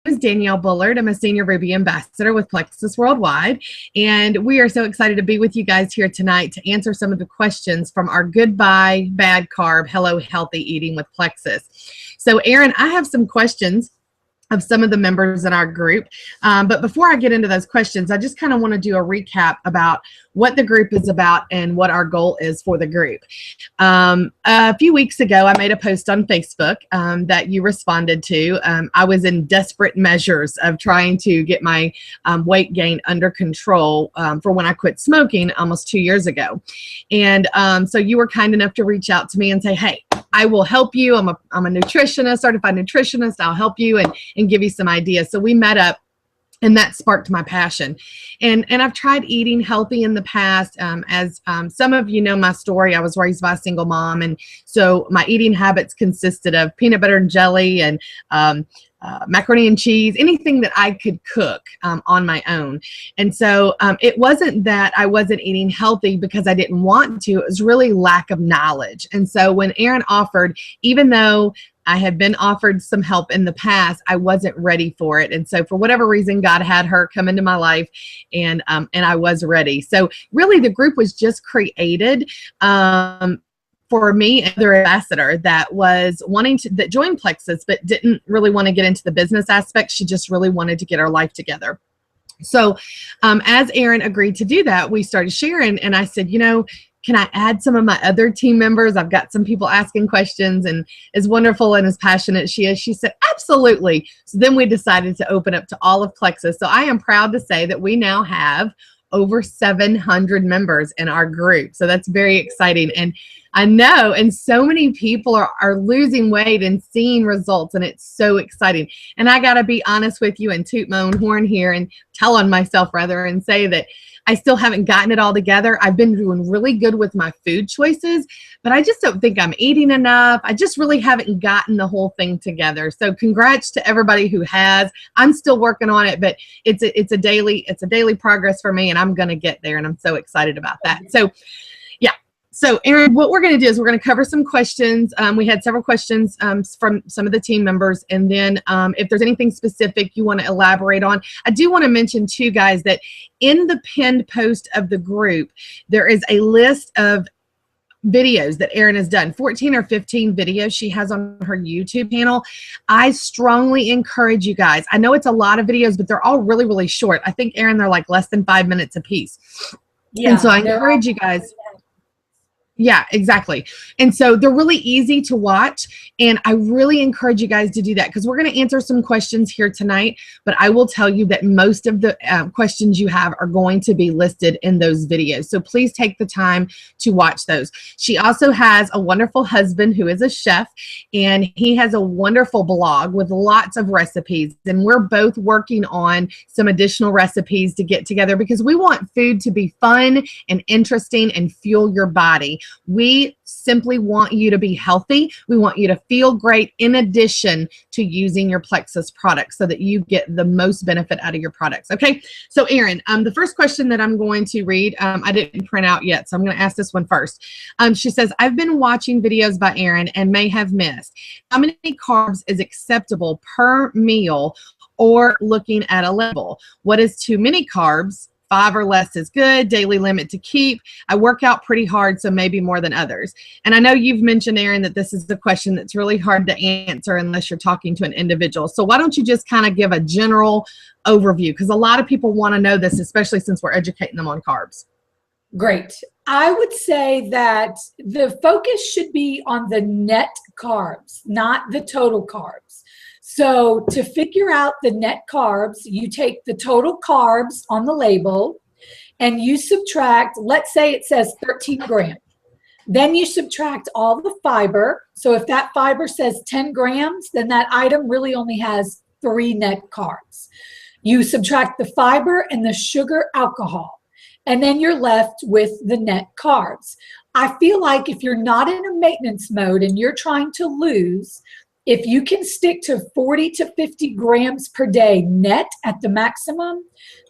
is Danielle Bullard. I'm a Senior Ruby Ambassador with Plexus Worldwide, and we are so excited to be with you guys here tonight to answer some of the questions from our Goodbye Bad Carb, Hello Healthy Eating with Plexus. So, Erin, I have some questions of some of the members in our group. But before I get into those questions, I just kind of want to do a recap about what the group is about and what our goal is for the group. A few weeks ago, I made a post on Facebook that you responded to. I was in desperate measures of trying to get my weight gain under control for when I quit smoking almost 2 years ago. And so you were kind enough to reach out to me and say, hey, I will help you. I'm a nutritionist, certified nutritionist. I'll help you and give you some ideas. So we met up, and that sparked my passion. And I've tried eating healthy in the past. As some of you know my story, I was raised by a single mom. And so my eating habits consisted of peanut butter and jelly and macaroni and cheese, anything that I could cook on my own. And so it wasn't that I wasn't eating healthy because I didn't want to. It was really lack of knowledge. And so when Erin offered, even though I had been offered some help in the past, I wasn't ready for it. And so for whatever reason, God had her come into my life, and I was ready. So really the group was just created for me, another ambassador that was that joined Plexus, but didn't really want to get into the business aspect. She just really wanted to get her life together. So as Erin agreed to do that, we started sharing, and I said, you know, can I add some of my other team members? I've got some people asking questions, and as wonderful and as passionate she is, she said, absolutely. So then we decided to open up to all of Plexus. So I am proud to say that we now have over 700 members in our group. So that's very exciting. And I know, and so many people are losing weight and seeing results, and it's so exciting. And I got to be honest with you and toot my own horn here and tell on myself rather and say that I still haven't gotten it all together. I've been doing really good with my food choices, but I just don't think I'm eating enough. I just really haven't gotten the whole thing together. So congrats to everybody who has. I'm still working on it, but it's a daily progress for me, and I'm going to get there, and I'm so excited about that. So yeah. So Erin, what we're going to do is we're going to cover some questions. We had several questions from some of the team members. And then if there's anything specific you want to elaborate on, I do want to mention too, guys, that in the pinned post of the group, there is a list of videos that Erin has done, 14 or 15 videos she has on her YouTube channel. I strongly encourage you guys. I know it's a lot of videos, but they're all really, really short. I think, Erin, they're like less than 5 minutes a piece. Yeah, and so I encourage you guys. Yeah, exactly. And so they're really easy to watch, and I really encourage you guys to do that, because we're going to answer some questions here tonight, but I will tell you that most of the questions you have are going to be listed in those videos. So please take the time to watch those. She also has a wonderful husband who is a chef, and he has a wonderful blog with lots of recipes, and we're both working on some additional recipes to get together because we want food to be fun and interesting and fuel your body. We simply want you to be healthy. We want you to feel great in addition to using your Plexus products so that you get the most benefit out of your products. Okay, so Erin, the first question that I'm going to read, I didn't print out yet, so I'm going to ask this one first. She says, I've been watching videos by Erin and may have missed. How many carbs is acceptable per meal or looking at a label? What is too many carbs? 5 or less is good. Daily limit to keep. I work out pretty hard, so maybe more than others. And I know you've mentioned, Erin, that this is the question that's really hard to answer unless you're talking to an individual. So why don't you just kind of give a general overview? Because a lot of people want to know this, especially since we're educating them on carbs. Great. I would say that the focus should be on the net carbs, not the total carbs. So to figure out the net carbs, you take the total carbs on the label and you subtract, let's say it says 13 grams. Then you subtract all the fiber. So if that fiber says 10 grams, then that item really only has 3 net carbs. You subtract the fiber and the sugar alcohol, and then you're left with the net carbs. I feel like if you're not in a maintenance mode and you're trying to lose, if you can stick to 40 to 50 grams per day net at the maximum,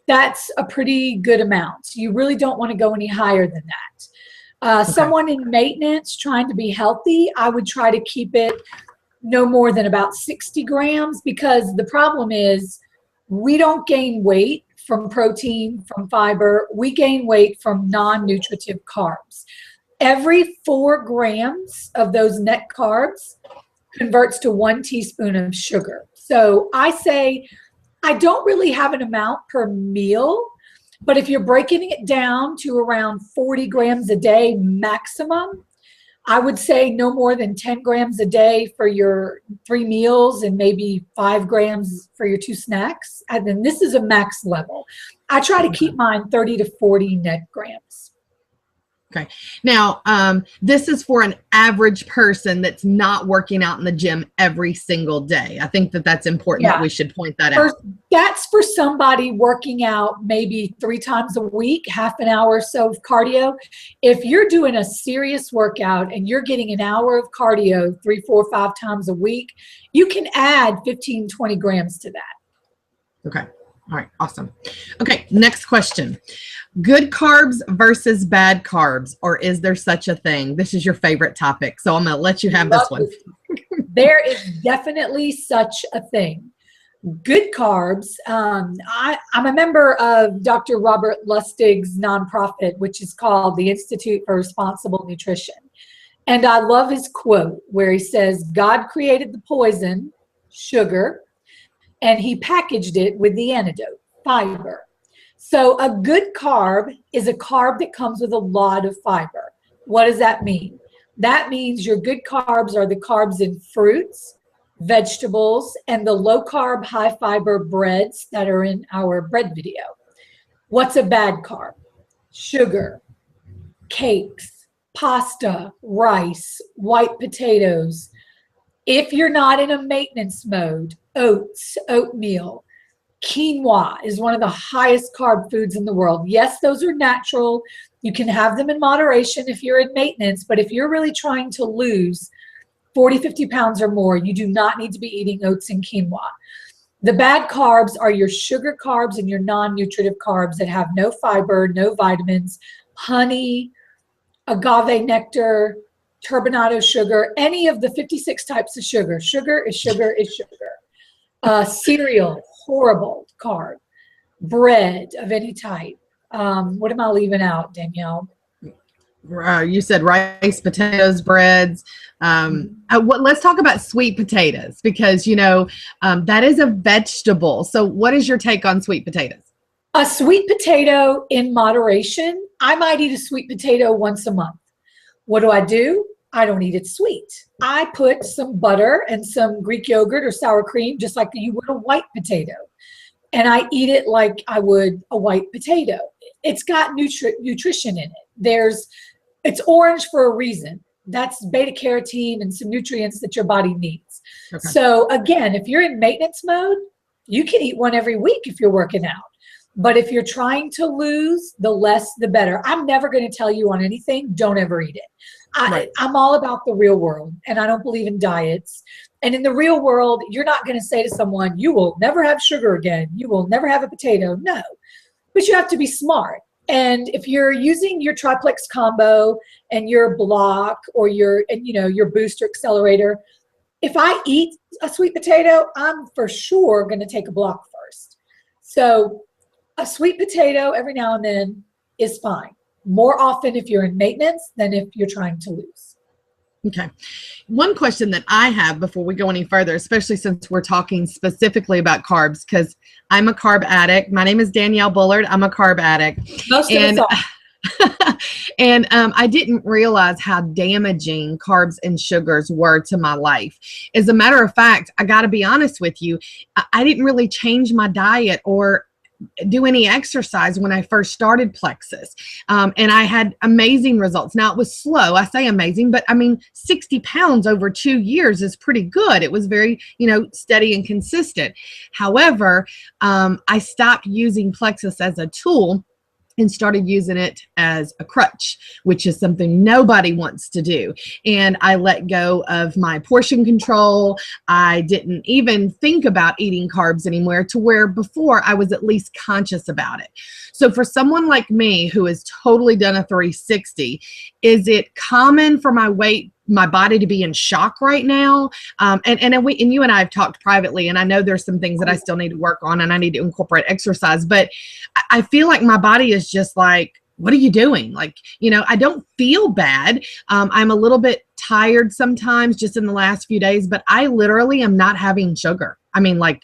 that's a pretty good amount. You really don't want to go any higher than that. Okay. Someone in maintenance trying to be healthy, I would try to keep it no more than about 60 grams, because the problem is we don't gain weight from protein, from fiber. We gain weight from non-nutritive carbs. Every 4 grams of those net carbs converts to 1 teaspoon of sugar. So I say I don't really have an amount per meal, but if you're breaking it down to around 40 grams a day maximum, I would say no more than 10 grams a day for your 3 meals and maybe 5 grams for your 2 snacks. And then this is a max level. I try to keep mine 30 to 40 net grams. Okay. Now, this is for an average person that's not working out in the gym every single day. I think that that's important that we should point that out. That's for somebody working out maybe 3 times a week, half an hour or so of cardio. If you're doing a serious workout and you're getting an hour of cardio 3, 4, 5 times a week, you can add 15, 20 grams to that. Okay. All right. Awesome. Okay. Next question. Good carbs versus bad carbs, or is there such a thing? This is your favorite topic, so I'm going to let you have this one. There is definitely such a thing. Good carbs. I'm a member of Dr. Robert Lustig's nonprofit, which is called the Institute for Responsible Nutrition. And I love his quote where he says, God created the poison, sugar, and he packaged it with the antidote, fiber. So a good carb is a carb that comes with a lot of fiber. What does that mean? That means your good carbs are the carbs in fruits, vegetables, and the low carb, high fiber breads that are in our bread video. What's a bad carb? Sugar, cakes, pasta, rice, white potatoes. If you're not in a maintenance mode, oats, oatmeal. Quinoa is one of the highest carb foods in the world. Yes, those are natural. You can have them in moderation if you're in maintenance, but if you're really trying to lose 40, 50 pounds or more, you do not need to be eating oats and quinoa. The bad carbs are your sugar carbs and your non-nutritive carbs that have no fiber, no vitamins, honey, agave nectar, turbinado sugar, any of the 56 types of sugar. Sugar is sugar is sugar. Cereal, horrible carb. Bread of any type. What am I leaving out, Danielle? You said rice, potatoes, breads. Let's talk about sweet potatoes because, that is a vegetable. So what is your take on sweet potatoes? A sweet potato in moderation. I might eat a sweet potato once a month. What do? I don't eat it sweet. I put some butter and some Greek yogurt or sour cream, just like you would a white potato. And I eat it like I would a white potato. It's got nutrition in it. It's orange for a reason. That's beta carotene and some nutrients that your body needs. Okay. So again, if you're in maintenance mode, you can eat one every week if you're working out. But if you're trying to lose, the less, the better. I'm never going to tell you on anything, don't ever eat it. I'm all about the real world, and I don't believe in diets. And in the real world, you're not going to say to someone, you will never have sugar again. You will never have a potato. No, but you have to be smart. And if you're using your triplex combo and your block or your booster accelerator, if I eat a sweet potato, I'm for sure going to take a block first. So a sweet potato every now and then is fine. More often if you're in maintenance than if you're trying to lose. Okay. One question that I have before we go any further, especially since we're talking specifically about carbs, because I'm a carb addict. My name is Danielle Bullard. I'm a carb addict. Most of us are. And I didn't realize how damaging carbs and sugars were to my life. As a matter of fact, I got to be honest with you, I didn't really change my diet or do any exercise when I first started Plexus. And I had amazing results. Now it was slow. I say amazing, but 60 pounds over 2 years is pretty good. It was very, steady and consistent. However, I stopped using Plexus as a tool and started using it as a crutch, which is something nobody wants to do. And I let go of my portion control. I didn't even think about eating carbs anymore, to where before I was at least conscious about it. So for someone like me who has totally done a 360, is it common for my weight my body to be in shock right now. And you and I have talked privately, and I know there's some things that I still need to work on, and I need to incorporate exercise, but I feel like my body is just like, what are you doing? Like, I don't feel bad. I'm a little bit tired sometimes just in the last few days, but I literally am not having sugar. I mean, like,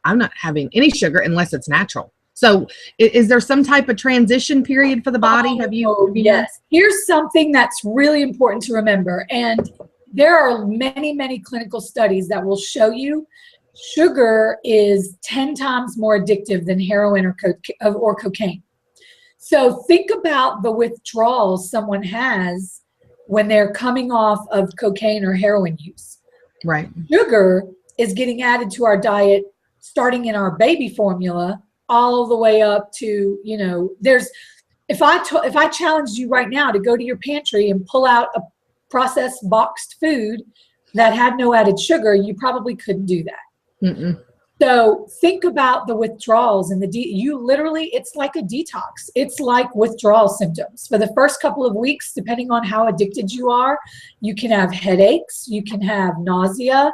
I'm not having any sugar unless it's natural. So is there some type of transition period for the body? Have you? Yes. Here's something that's really important to remember. And there are many, many clinical studies that will show you sugar is 10 times more addictive than heroin or cocaine. So think about the withdrawals someone has when they're coming off of cocaine or heroin use. Right. Sugar is getting added to our diet starting in our baby formula all the way up to, if I challenged you right now to go to your pantry and pull out a processed boxed food that had no added sugar, you probably couldn't do that. Mm-mm. So think about the withdrawals and it's like a detox. It's like withdrawal symptoms. For the first couple of weeks, depending on how addicted you are, you can have headaches, you can have nausea.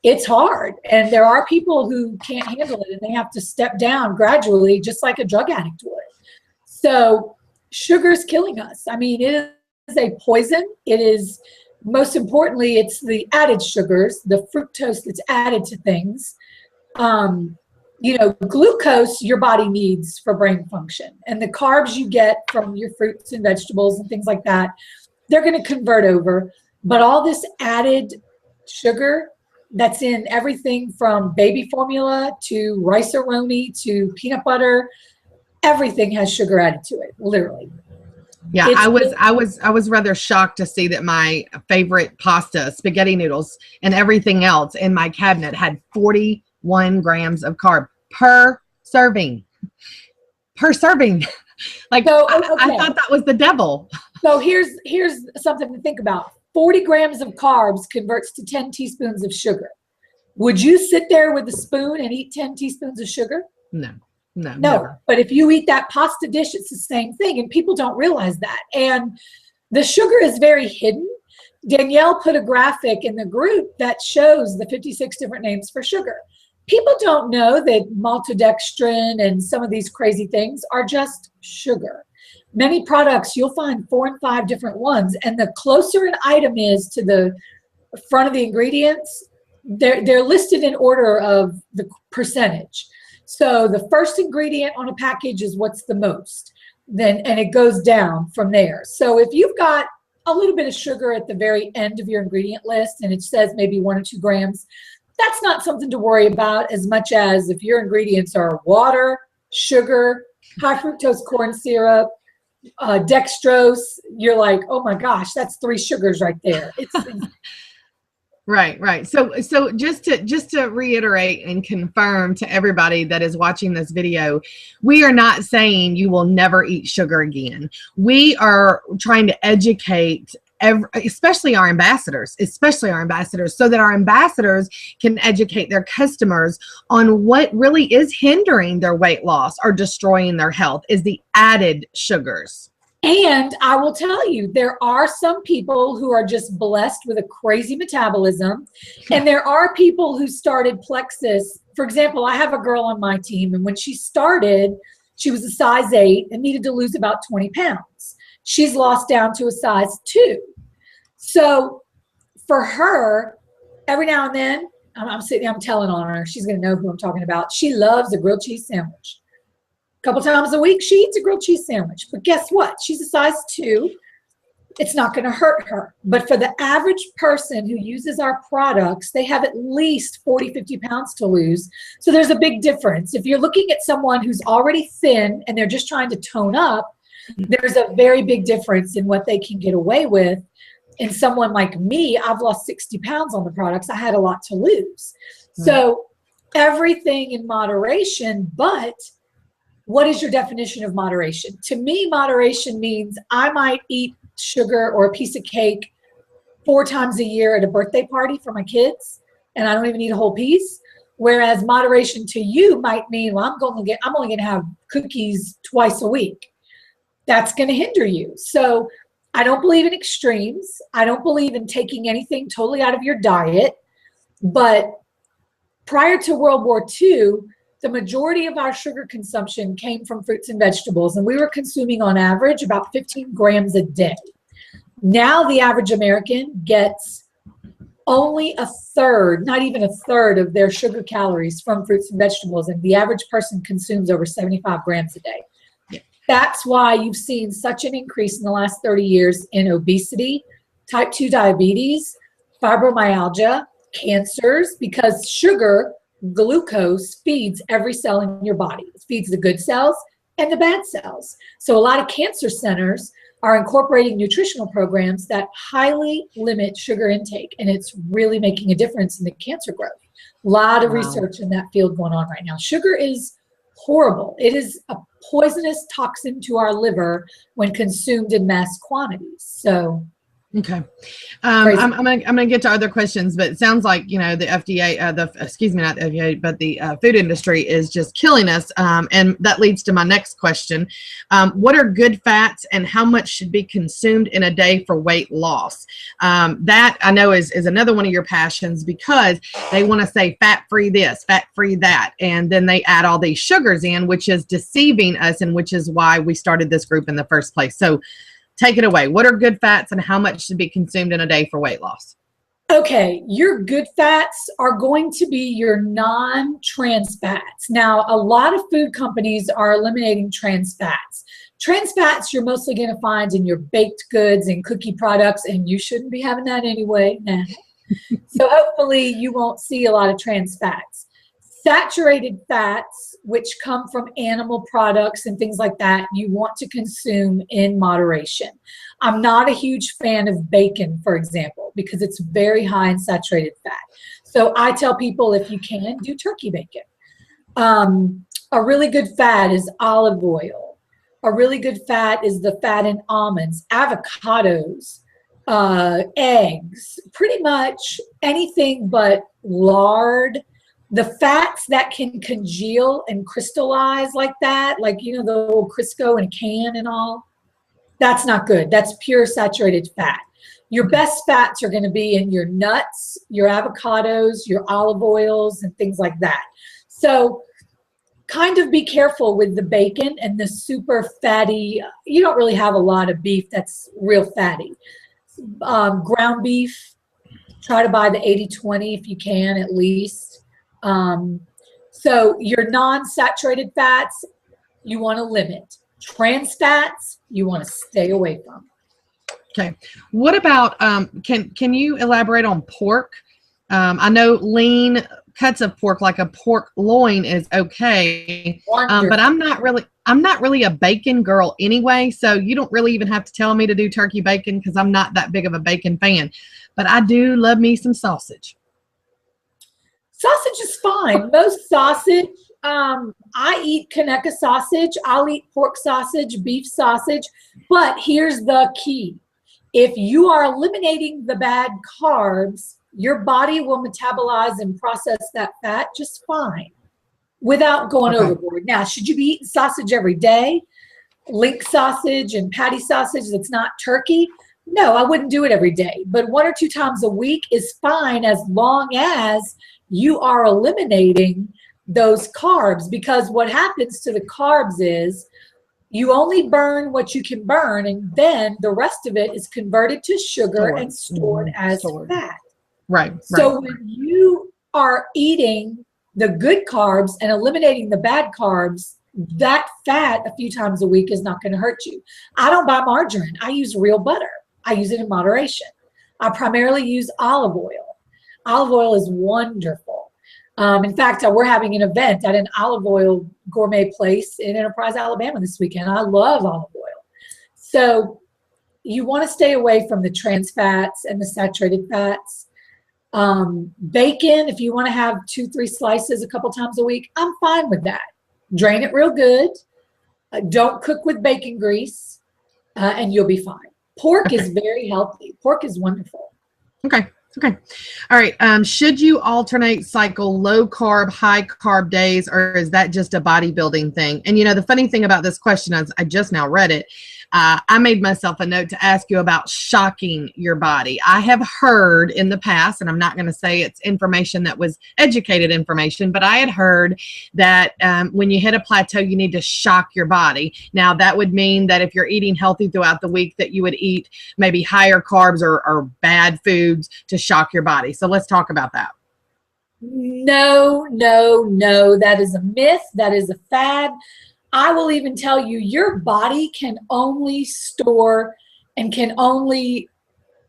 It's hard. And there are people who can't handle it and they have to step down gradually, just like a drug addict would. So sugar is killing us. I mean, it is a poison. It is, most importantly, it's the added sugars, the fructose that's added to things. Glucose your body needs for brain function, and the carbs you get from your fruits and vegetables and things like that, they're going to convert over. But all this added sugar that's in everything from baby formula to rice-a-roni to peanut butter, everything has sugar added to it, literally. Yeah, I was rather shocked to see that my favorite pasta, spaghetti noodles, and everything else in my cabinet had 41 grams of carb per serving. Like, so, okay. I thought that was the devil. So here's something to think about. 40 grams of carbs converts to 10 teaspoons of sugar. Would you sit there with a spoon and eat 10 teaspoons of sugar? No. Never. But if you eat that pasta dish, it's the same thing. And people don't realize that. And the sugar is very hidden. Danielle put a graphic in the group that shows the 56 different names for sugar. People don't know that maltodextrin and some of these crazy things are just sugar. Many products, you'll find 4 and 5 different ones. And the closer an item is to the front of the ingredients, they're listed in order of the percentage. So the first ingredient on a package is what's the most, and it goes down from there. So if you've got a little bit of sugar at the very end of your ingredient list and it says maybe 1 or 2 grams, that's not something to worry about as much as if your ingredients are water, sugar, high fructose corn syrup, dextrose, you're like, oh my gosh, that's 3 sugars right there. It's Right. So just to reiterate and confirm to everybody that is watching this video, we are not saying you will never eat sugar again. We are trying to educate especially our ambassadors, so that our ambassadors can educate their customers on what really is hindering their weight loss or destroying their health is the added sugars. And I will tell you, there are some people who are just blessed with a crazy metabolism. And there are people who started Plexus. For example, I have a girl on my team, and when she started, she was a size 8 and needed to lose about 20 pounds. She's lost down to a size 2. So for her, every now and then, I'm telling on her, she's going to know who I'm talking about. She loves a grilled cheese sandwich. Couple times a week, she eats a grilled cheese sandwich. But guess what? She's a size 2. It's not going to hurt her. But for the average person who uses our products, they have at least 40, 50 pounds to lose. So there's a big difference. If you're looking at someone who's already thin and they're just trying to tone up, there's a very big difference in what they can get away with. And someone like me, I've lost 60 pounds on the products. I had a lot to lose. So everything in moderation, but what is your definition of moderation? To me, moderation means I might eat sugar or a piece of cake 4 times a year at a birthday party for my kids, and I don't even eat a whole piece. Whereas moderation to you might mean, well, I'm only going to have cookies twice a week. That's going to hinder you. So I don't believe in extremes. I don't believe in taking anything totally out of your diet. But prior to World War II, the majority of our sugar consumption came from fruits and vegetables, and we were consuming on average about 15 grams a day. Now the average American gets only a third, not even a third of their sugar calories from fruits and vegetables, and the average person consumes over 75 grams a day. That's why you've seen such an increase in the last 30 years in obesity, type 2 diabetes, fibromyalgia, cancers, because sugar, glucose, feeds every cell in your body. It feeds the good cells and the bad cells. So a lot of cancer centers are incorporating nutritional programs that highly limit sugar intake, and it's really making a difference in the cancer growth. A lot of research in that field going on right now. Sugar is horrible. It is a poisonous toxin to our liver when consumed in mass quantities. So okay. I'm gonna get to other questions, but it sounds like, you know, the FDA, excuse me, not the FDA, but the food industry is just killing us. And that leads to my next question. What are good fats and how much should be consumed in a day for weight loss? That I know is another one of your passions, because they want to say fat-free this, fat-free that, and then they add all these sugars in, which is deceiving us, and which is why we started this group in the first place. So take it away. What are good fats and how much should be consumed in a day for weight loss? Okay, your good fats are going to be your non-trans fats. Now, a lot of food companies are eliminating trans fats. Trans fats you're mostly going to find in your baked goods and cookie products, and you shouldn't be having that anyway now. So hopefully you won't see a lot of trans fats. Saturated fats, which come from animal products and things like that, you want to consume in moderation. I'm not a huge fan of bacon, for example, because it's very high in saturated fat. So I tell people, if you can, do turkey bacon. A really good fat is olive oil. A really good fat is the fat in almonds, avocados, eggs, pretty much anything but lard. The fats that can congeal and crystallize like that, like, you know, the old Crisco in a can and all, that's not good. That's pure saturated fat. Your best fats are going to be in your nuts, your avocados, your olive oils, and things like that. So kind of be careful with the bacon and the super fatty. You don't really have a lot of beef that's real fatty. Ground beef, try to buy the 80-20 if you can, at least. So your non-saturated fats, you want to limit. Trans fats, you want to stay away from. Okay. What about, can you elaborate on pork? I know lean cuts of pork, like a pork loin, is okay. But I'm not really a bacon girl anyway. So you don't really even have to tell me to do turkey bacon, because I'm not that big of a bacon fan, but I do love me some sausage. Sausage is fine. Most sausage, I eat Conecuh sausage. I'll eat pork sausage, beef sausage. But here's the key. If you are eliminating the bad carbs, your body will metabolize and process that fat just fine without going overboard. Now, should you be eating sausage every day? Link sausage and patty sausage that's not turkey? No, I wouldn't do it every day. But 1 or 2 times a week is fine, as long as you are eliminating those carbs, because what happens to the carbs is you only burn what you can burn, and then the rest of it is converted to sugar and stored as fat. Right. So when you are eating the good carbs and eliminating the bad carbs, that fat a few times a week is not going to hurt you. I don't buy margarine. I use real butter. I use it in moderation. I primarily use olive oil. Olive oil is wonderful. In fact, we're having an event at an olive oil gourmet place in Enterprise, Alabama this weekend. I love olive oil. So you want to stay away from the trans fats and the saturated fats. Bacon, if you want to have 2-3 slices a couple times a week, I'm fine with that. Drain it real good. Don't cook with bacon grease, and you'll be fine. Pork is very healthy. Pork is wonderful. Okay. All right. Should you alternate cycle low carb, high carb days, or is that just a bodybuilding thing? And you know, the funny thing about this question is I just now read it. I made myself a note to ask you about shocking your body. I have heard in the past, and I'm not going to say it's information that was educated information, but I had heard that when you hit a plateau, you need to shock your body. Now, that would mean that if you're eating healthy throughout the week, that you would eat maybe higher carbs or bad foods to shock your body. So let's talk about that. No, no, no. That is a myth. That is a fad. I will even tell you, your body can only store and can only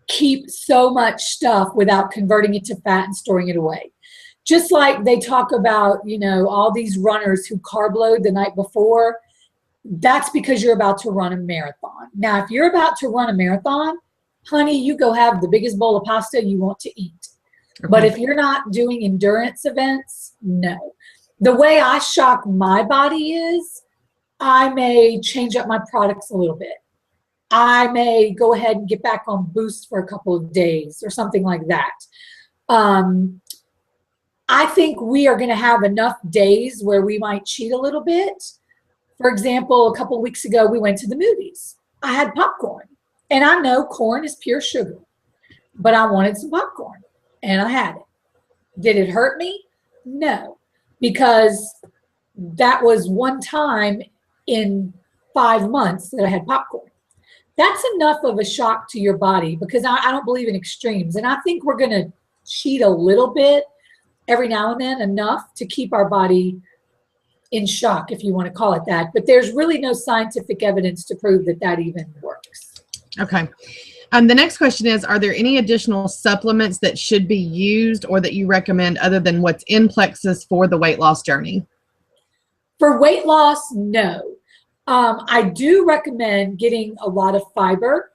keep so much stuff without converting it to fat and storing it away. Just like they talk about, you know, all these runners who carb load the night before, that's because you're about to run a marathon. Now, if you're about to run a marathon, honey, you go have the biggest bowl of pasta you want to eat. Okay. But if you're not doing endurance events, no. The way I shock my body is I may change up my products a little bit. I may go ahead and get back on Boost for a couple of days or something like that. I think we are going to have enough days where we might cheat a little bit. For example, a couple of weeks ago, we went to the movies. I had popcorn, and I know corn is pure sugar, but I wanted some popcorn, and I had it. Did it hurt me? No, because that was one time in 5 months that I had popcorn. That's enough of a shock to your body, because I don't believe in extremes. And I think we're going to cheat a little bit every now and then, enough to keep our body in shock, if you want to call it that. But there's really no scientific evidence to prove that that even works. Okay. The next question is, are there any additional supplements that should be used or that you recommend other than what's in Plexus for the weight loss journey? For weight loss, no. I do recommend getting a lot of fiber.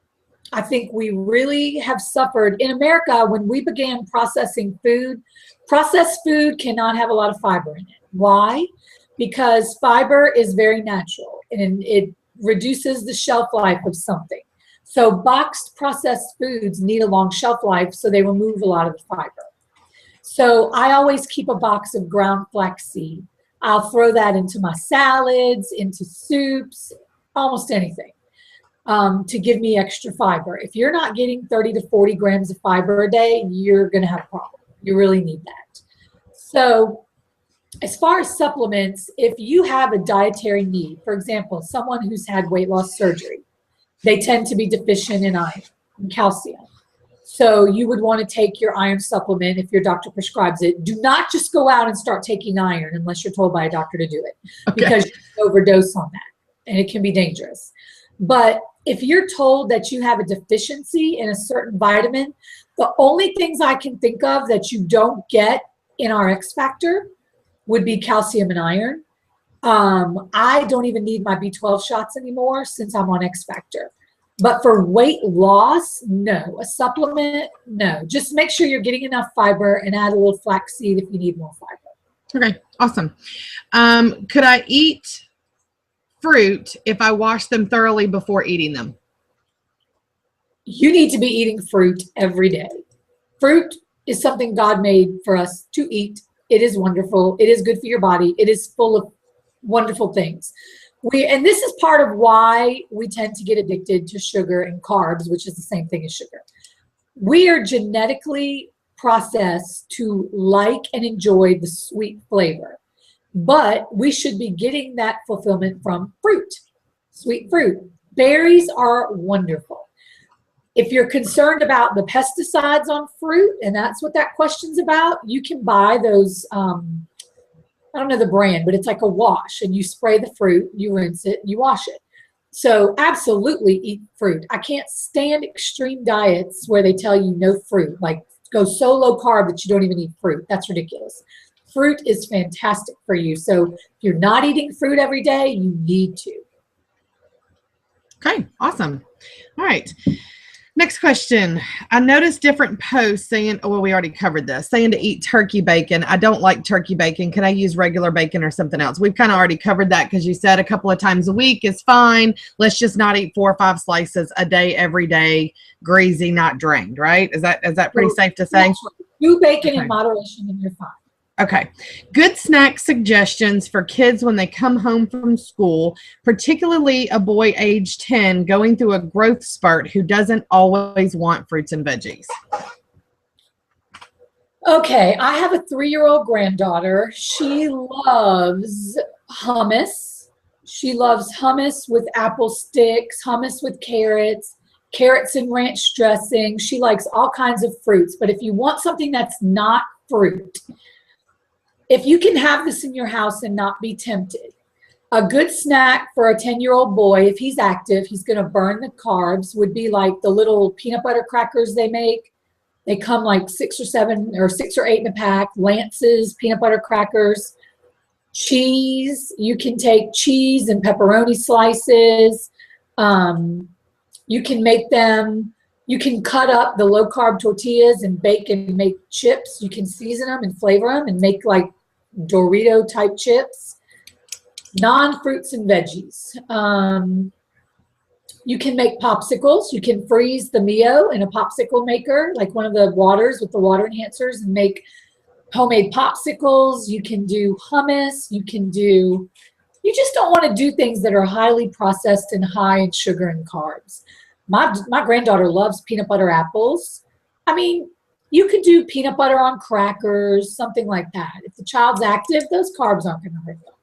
I think we really have suffered in America when we began processing food. Processed food cannot have a lot of fiber in it. Why? Because fiber is very natural and it reduces the shelf life of something. So boxed processed foods need a long shelf life, so they remove a lot of the fiber. So I always keep a box of ground flaxseed. I'll throw that into my salads, into soups, almost anything, to give me extra fiber. If you're not getting 30 to 40 grams of fiber a day, you're going to have a problem. You really need that. So as far as supplements, if you have a dietary need, for example, someone who's had weight loss surgery, they tend to be deficient in iron and calcium. So you would want to take your iron supplement if your doctor prescribes it. Do not just go out and start taking iron unless you're told by a doctor to do it, because you can overdose on that and it can be dangerous. But if you're told that you have a deficiency in a certain vitamin, the only things I can think of that you don't get in our X Factor would be calcium and iron. I don't even need my B12 shots anymore since I'm on X Factor. But for weight loss, no. A supplement, no. Just make sure you're getting enough fiber and add a little flaxseed if you need more fiber. Okay, awesome. Could I eat fruit if I wash them thoroughly before eating them? You need to be eating fruit every day. Fruit is something God made for us to eat. It is wonderful. It is good for your body. It is full of wonderful things. And this is part of why we tend to get addicted to sugar and carbs, which is the same thing as sugar. We are genetically processed to like and enjoy the sweet flavor, but we should be getting that fulfillment from fruit, sweet fruit. Berries are wonderful. If you're concerned about the pesticides on fruit, and that's what that question's about, you can buy those, I don't know the brand, but it's like a wash, and you spray the fruit, you rinse it, you wash it. So absolutely eat fruit. I can't stand extreme diets where they tell you no fruit, like go so low carb that you don't even eat fruit. That's ridiculous. Fruit is fantastic for you. So if you're not eating fruit every day, you need to. Okay, awesome. All right. Next question. I noticed different posts saying, oh, well, we already covered this, saying to eat turkey bacon. I don't like turkey bacon. Can I use regular bacon or something else? We've kind of already covered that because you said a couple of times a week is fine. Let's just not eat 4 or 5 slices a day, every day, greasy, not drained, right? Is that pretty safe to say? Do bacon in moderation and you're fine. Okay. Good snack suggestions for kids when they come home from school, particularly a boy age 10 going through a growth spurt who doesn't always want fruits and veggies. Okay, I have a 3-year-old granddaughter. She loves hummus. She loves hummus with apple sticks, hummus with carrots, carrots and ranch dressing. She likes all kinds of fruits. But if you want something that's not fruit, if you can have this in your house and not be tempted, a good snack for a 10-year-old boy, if he's active, he's going to burn the carbs, would be like the little peanut butter crackers they make. They come like 6 or 7 or 6 or 8 in a pack. Lance's peanut butter crackers. Cheese. You can take cheese and pepperoni slices. You can make them. You can cut up the low carb tortillas and bake and make chips. You can season them and flavor them and make like Dorito type chips. Non-fruits and veggies. You can make popsicles. You can freeze the Mio in a popsicle maker, like one of the waters with the water enhancers, and make homemade popsicles. You can do hummus. You just don't want to do things that are highly processed and high in sugar and carbs. My granddaughter loves peanut butter apples. I mean, you could do peanut butter on crackers, something like that. If the child's active, those carbs aren't going to hurt them.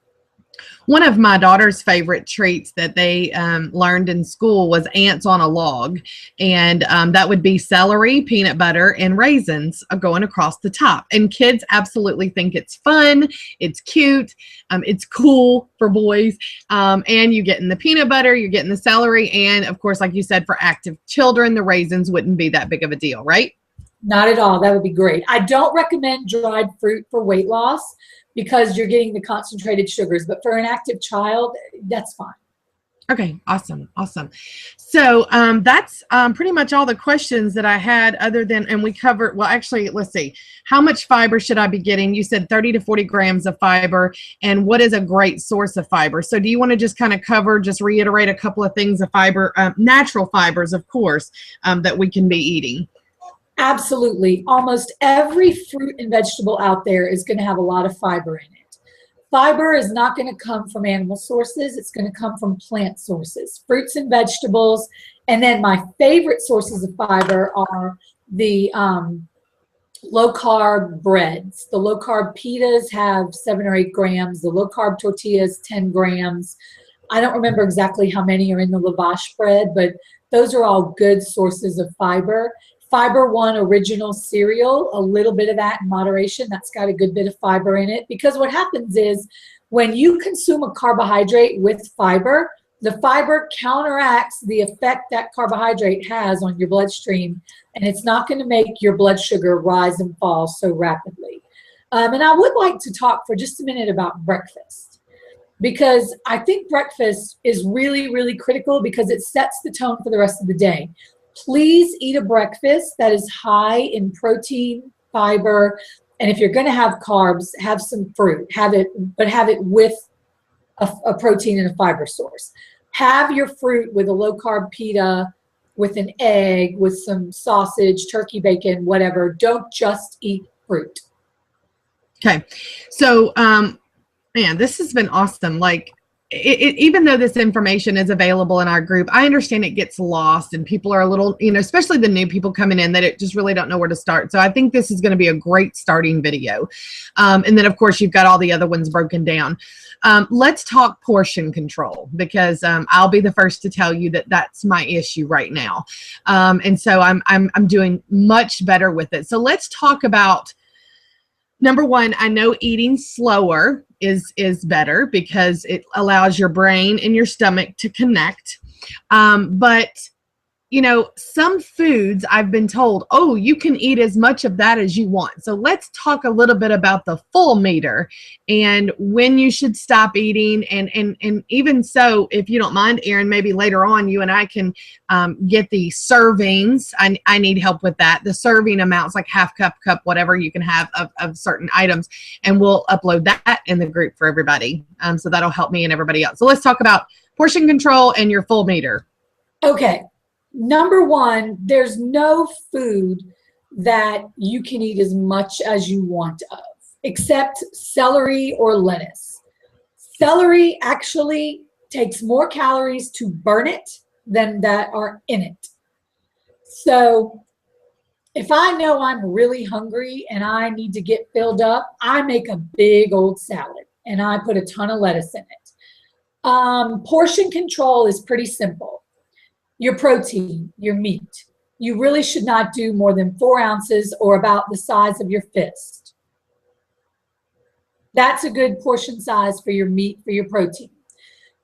One of my daughter's favorite treats that they learned in school was ants on a log. And that would be celery, peanut butter, and raisins going across the top. And kids absolutely think it's fun. It's cute. It's cool for boys. And you get in the peanut butter, you're getting the celery. And of course, like you said, for active children, the raisins wouldn't be that big of a deal, right? Not at all. That would be great. I don't recommend dried fruit for weight loss because you're getting the concentrated sugars. But for an active child, that's fine. Okay, awesome. So that's pretty much all the questions that I had other than, and we covered, well, actually, let's see. How much fiber should I be getting? You said 30 to 40 grams of fiber. And what is a great source of fiber? So do you want to just kind of just reiterate a couple of things of fiber, natural fibers, of course, that we can be eating? Absolutely. Almost every fruit and vegetable out there is going to have a lot of fiber in it. Fiber is not going to come from animal sources. It's going to come from plant sources, fruits and vegetables. And then my favorite sources of fiber are the low carb breads. The low carb pitas have 7 or 8 grams. The low carb tortillas, 10 grams. I don't remember exactly how many are in the lavash bread, but those are all good sources of fiber. Fiber One original cereal, a little bit of that in moderation. That's got a good bit of fiber in it. Because what happens is when you consume a carbohydrate with fiber, the fiber counteracts the effect that carbohydrate has on your bloodstream, and it's not going to make your blood sugar rise and fall so rapidly. And I would like to talk for just a minute about breakfast, because I think breakfast is really, really critical because it sets the tone for the rest of the day. Please eat a breakfast that is high in protein, fiber, and if you're going to have carbs, have some fruit. Have it with a protein and a fiber source. Have your fruit with a low-carb pita, with an egg, with some sausage, turkey bacon, whatever. Don't just eat fruit. Okay. So, man, this has been awesome. Like, even though this information is available in our group, I understand it gets lost and people are a little, especially the new people coming in, that it just really don't know where to start. So I think this is going to be a great starting video. And then of course you've got all the other ones broken down. Let's talk portion control, because I'll be the first to tell you that that's my issue right now. And so I'm doing much better with it. So let's talk about, number one, I know eating slower is better because it allows your brain and your stomach to connect. But some foods I've been told, oh, you can eat as much of that as you want. So let's talk a little bit about the full meter and when you should stop eating. And even so, if you don't mind, Erin, maybe later on you and I can get the servings. I need help with that. The serving amounts, like half cup, whatever you can have of certain items. And we'll upload that in the group for everybody. So that'll help me and everybody else. So let's talk about portion control and your full meter. Okay. Number one, there's no food that you can eat as much as you want of. except celery or lettuce. Celery actually takes more calories to burn it than that are in it. So if I know I'm really hungry and I need to get filled up, I make a big old salad and I put a ton of lettuce in it. Portion control is pretty simple. Your protein, your meat, you really should not do more than 4 ounces or about the size of your fist. That's a good portion size for your meat, for your protein.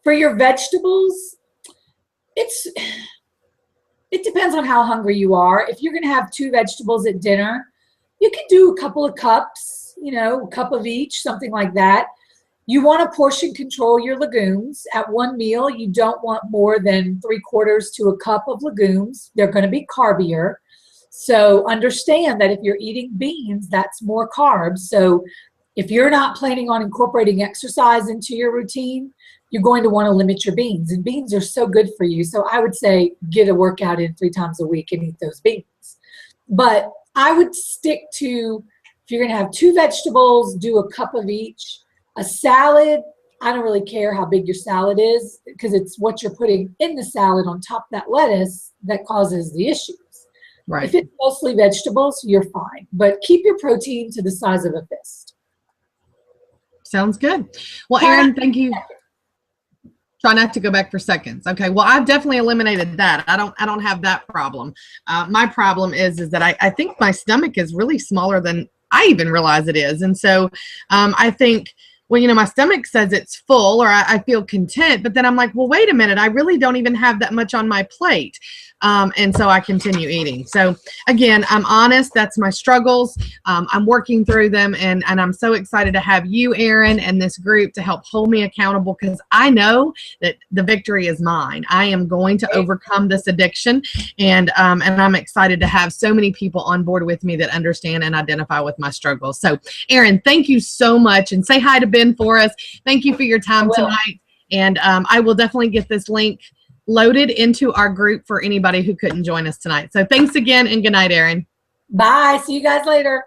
For your vegetables, it depends on how hungry you are. If you're going to have 2 vegetables at dinner, you can do a couple of cups, you know, a cup of each, something like that. You want to portion control your legumes. At one meal, you don't want more than 3/4 to a cup of legumes. They're going to be carbier. So understand that if you're eating beans, that's more carbs. So if you're not planning on incorporating exercise into your routine, you're going to want to limit your beans. And beans are so good for you. So I would say get a workout in 3 times a week and eat those beans. But I would stick to, if you're going to have 2 vegetables, do a cup of each. A salad, I don't really care how big your salad is because it's what you're putting in the salad on top of that lettuce that causes the issues. Right. If it's mostly vegetables, you're fine. But keep your protein to the size of a fist. Sounds good. Well, Erin, thank you. Try not to go back for seconds. Okay. Well, I've definitely eliminated that. I don't have that problem. My problem is that I think my stomach is really smaller than I even realize it is. And so I think, well, you know, my stomach says it's full or I feel content, but then I'm like, well, wait a minute. I really don't even have that much on my plate. And so I continue eating. So again, I'm honest. That's my struggles. I'm working through them and I'm so excited to have you, Erin, and this group to help hold me accountable because I know that the victory is mine. I am going to overcome this addiction and I'm excited to have so many people on board with me that understand and identify with my struggles. So Erin, thank you so much and say hi to Ben for us. Thank you for your time tonight. And I will definitely get this link loaded into our group for anybody who couldn't join us tonight. So thanks again and good night, Erin. Bye. See you guys later.